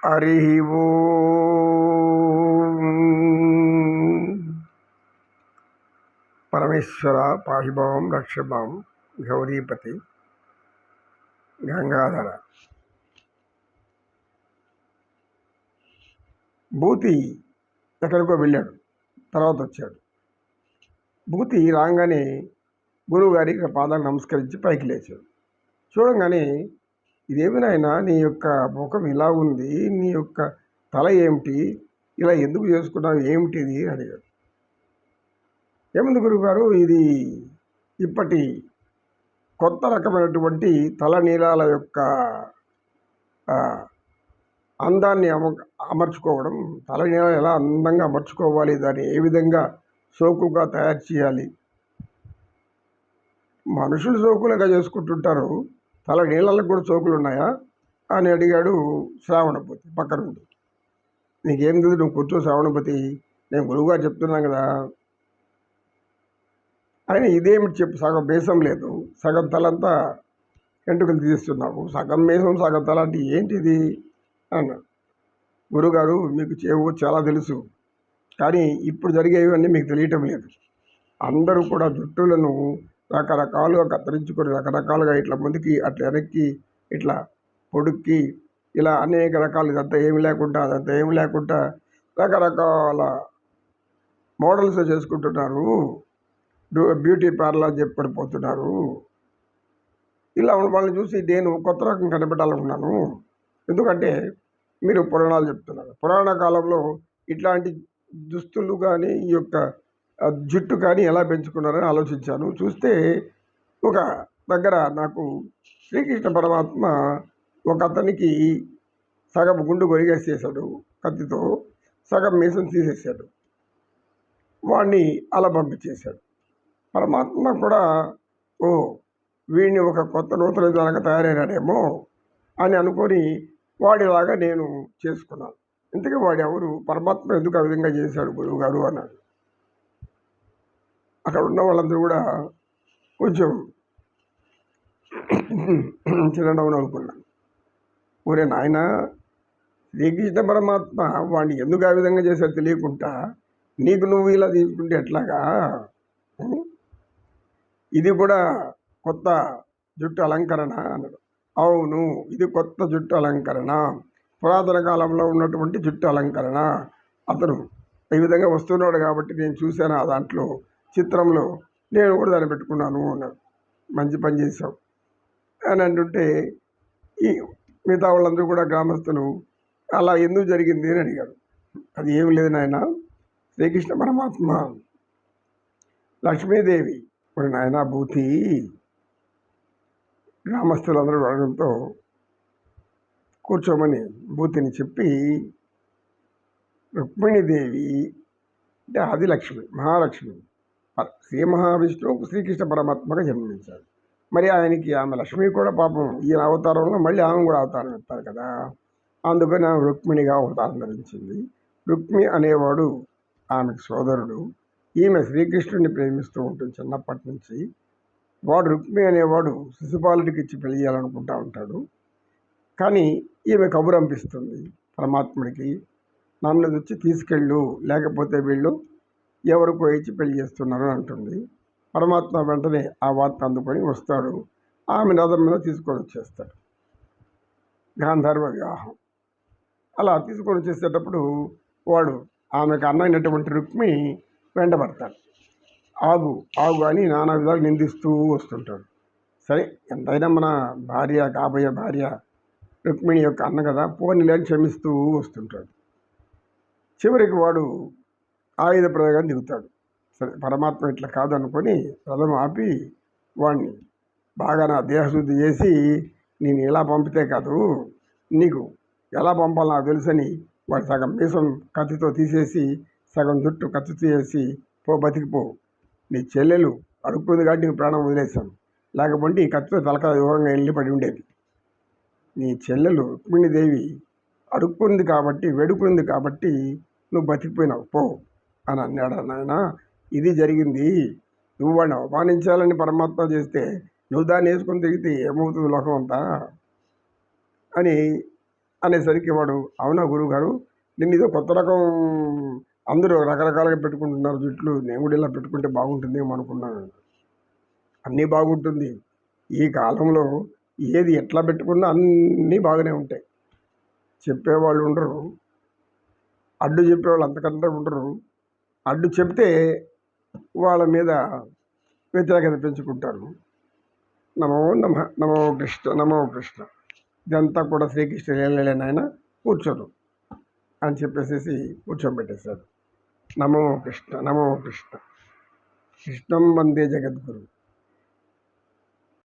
హరి ఓం. పరమేశ్వర పాహిభావం రక్షభావం గౌరీపతి గంగాధర. భూతి ఎక్కడికో వెళ్ళాడు, తర్వాత వచ్చాడు. భూతి రాగానే గురువు గారికి పాదాలు నమస్కరించి పైకి లేచాడు. చూడంగానే, ఇదేమి నాయనా, నీ యొక్క ముఖం ఇలా ఉంది, నీ యొక్క తల ఏమిటి, ఇలా ఎందుకు చేసుకున్నావు, ఏమిటిది అని అడిగాడు. ఏముంది గురువుగారు, ఇది ఇప్పటి కొత్త రకమైనటువంటి తలనీలాల యొక్క అందాన్ని అమర్చుకోవడం, తలనీలాలు ఎలా అందంగా అమర్చుకోవాలి, దాన్ని ఏ విధంగా సోకుగా తయారు చేయాలి. మనుషులు సోకులుగా చేసుకుంటుంటారు, తల నీళ్ళకు కూడా చోకులు ఉన్నాయా అని అడిగాడు శ్రావణపతి పక్కన ఉండి. నీకేం తెలియదు, నువ్వు కూర్చో శ్రావణపతి, నేను గురువుగారు చెప్తున్నాను కదా. ఆయన ఇదేమిటి చెప్పు, సగం బేసం లేదు, సగం తలంతా ఎంటుకలు తీస్తున్నావు, సగం మేసం సగం తల అంటే ఏంటిది అన్నాడు. గురుగారు, మీకు చాలా తెలుసు, కానీ ఇప్పుడు జరిగేవన్నీ మీకు తెలియటం లేదు. అందరూ కూడా జుట్టులను రకరకాలుగా కత్తిరించుకొని రకరకాలుగా ఇట్లా ముందుకి అట్లా వెనక్కి ఇట్లా పొడుక్కి ఇలా అనేక రకాలు, ఇదంతా ఏమి లేకుండా అదంతా ఏమి లేకుండా రకరకాల మోడల్స్ చేసుకుంటున్నారు, బ్యూటీ పార్లర్ చెప్పుకొని పోతున్నారు. ఇలా వాళ్ళని చూసి నేను కొత్త రకం కనిపెట్టాలనుకున్నాను. ఎందుకంటే మీరు పురాణాలు చెప్తున్నారు, పురాణ కాలంలో ఇట్లాంటి దుస్తులు కానీ ఈ యొక్క జుట్టు కానీ ఎలా పెంచుకున్నారని ఆలోచించాను. చూస్తే ఒక దగ్గర నాకు శ్రీకృష్ణ పరమాత్మ ఒక అతనికి సగం గుండు గొరిగేసేసాడు కత్తితో, సగం మీసం తీసేసాడు, వాడిని అలా పంపించేశాడు. పరమాత్మ కూడా ఓ వీడిని ఒక కొత్త నూతన విధానంగా తయారైనాడేమో అని అనుకొని వాడిలాగా నేను చేసుకున్నాను. ఇంతకీ వాడు ఎవరు, పరమాత్మ ఎందుకు ఆ విధంగా చేశాడు గురువు గారు అన్నాడు. అక్కడ ఉన్న వాళ్ళందరూ కూడా కొంచెం చిన్నడవును అనుకున్నాను. ఊరే నాయన, శ్రీకృష్ణ పరమాత్మ వాడిని ఎందుకు ఆ విధంగా చేశాడు తెలియకుండా నీకు నువ్వు ఇలా తీసుకుంటే ఎట్లాగా, ఇది కూడా కొత్త జుట్టు అలంకరణ అన్నాడు. అవును, ఇది కొత్త జుట్టు అలంకరణ, పురాతన కాలంలో ఉన్నటువంటి జుట్టు అలంకరణ. అతను ఈ విధంగా వస్తున్నాడు కాబట్టి నేను చూశాను, ఆ దాంట్లో చిత్రంలో నేను కూడా దాన్ని పెట్టుకున్నాను అన్నాడు. మంచి పని చేశావు అని అంటుంటే ఈ మిగతా వాళ్ళందరూ కూడా గ్రామస్తులు అలా ఎందుకు జరిగింది అని అడిగాడు. అది ఏమి లేదు నాయన, శ్రీకృష్ణ పరమాత్మ లక్ష్మీదేవి ఇప్పుడు నాయన భూతి గ్రామస్తులందరూ అడగడంతో కూర్చోమని భూతిని చెప్పి, రుక్మిణీదేవి అంటే ఆదిలక్ష్మి, మహాలక్ష్మి, శ్రీ మహావిష్ణువుకు శ్రీకృష్ణ పరమాత్మగా జన్మించాడు. మరి ఆయనకి ఆమె లక్ష్మి కూడా పాపం ఈయన అవతారంలో మళ్ళీ ఆమె కూడా అవతారం ఎత్తారు కదా, అందుకని ఆమె రుక్మిణిగా అవతారం ధరించింది. రుక్మి అనేవాడు ఆమెకు సోదరుడు. ఈమె శ్రీకృష్ణుడిని ప్రేమిస్తూ ఉంటుంది చిన్నప్పటి నుంచి. వాడు రుక్మి అనేవాడు శిశుపాలుడికి ఇచ్చి పెళ్లి చేయాలనుకుంటా ఉంటాడు. కానీ ఈమె కబురు పంపిస్తుంది పరమాత్ముడికి, నన్ను వచ్చి తీసుకెళ్ళు, లేకపోతే వీళ్ళు ఎవరికో ఇచ్చి పెళ్లి చేస్తున్నారు అంటుంది. పరమాత్మ వెంటనే ఆ వార్త అందుకొని వస్తాడు, ఆమె రథం మీద తీసుకొని వచ్చేస్తాడు. గాంధర్వ వివాహం అలా తీసుకొని వచ్చేసేటప్పుడు వాడు ఆమెకు అన్నైనటువంటి రుక్మి వెంటబడతాడు. ఆగు ఆగు అని నానా విధాలు నిందిస్తూ వస్తుంటాడు. సరే, ఎంతైనా మన భార్య, కాబోయే భార్య రుక్మిణి యొక్క అన్న కదా, పోనీలేని క్షమిస్తూ వస్తుంటాడు. చివరికి వాడు ఆయుధ ప్రయోగాన్ని దిగుతాడు. సరే, పరమాత్మ ఇట్లా కాదనుకొని రథం ఆపి వాడిని బాగా నా దేహశుద్ధి చేసి, నేను ఎలా పంపితే కాదు, నీకు ఎలా పంపాలో నాకు తెలుసని వాడు సగం మీసం కత్తితో తీసేసి సగం జుట్టు కత్తి తీసేసి, పో బతికిపో, నీ చెల్లెలు అడుక్కుంది కాబట్టి నీకు ప్రాణం వదిలేశాను, లేకపోతే ఈ కత్తితో తలకాయ దూరంగా వెళ్ళి పడి ఉండేది. నీ చెల్లెలు రుక్మిణీదేవి అడుక్కుంది కాబట్టి, వేడుకుంది కాబట్టి నువ్వు బతికిపోయినావు, పో అని అన్నాడు. నాయన, ఇది జరిగింది. నువ్వు వాడిని అవమానించాలని పరమాత్మ చేస్తే నువ్వు దాన్ని వేసుకొని తిరిగితే ఏమవుతుంది లోకం అంతా అని అనేసరికి వాడు, అవునా గురువుగారు, నేను ఇదో కొత్త రకం, అందరూ రకరకాలుగా పెట్టుకుంటున్నారు జుట్లు, నేను కూడా ఇలా పెట్టుకుంటే బాగుంటుందేమో అనుకున్నాను. అన్నీ బాగుంటుంది. ఈ కాలంలో ఏది ఎట్లా పెట్టుకున్నా అన్నీ బాగానే ఉంటాయి. చెప్పేవాళ్ళు ఉండరు, అడ్డు చెప్పేవాళ్ళు అంతకంటే ఉండరు. అడ్డు చెప్తే వాళ్ళ మీద వ్యతిరేకత పెంచుకుంటారు. నమో నమ, నమో కృష్ణ, నమో కృష్ణ, ఇదంతా కూడా శ్రీకృష్ణ లీలలే నాయన, కూర్చోరు అని చెప్పేసేసి కూర్చోబెట్టేశాడు. నమో కృష్ణ, నమో కృష్ణ, కృష్ణం వందే జగద్గురు.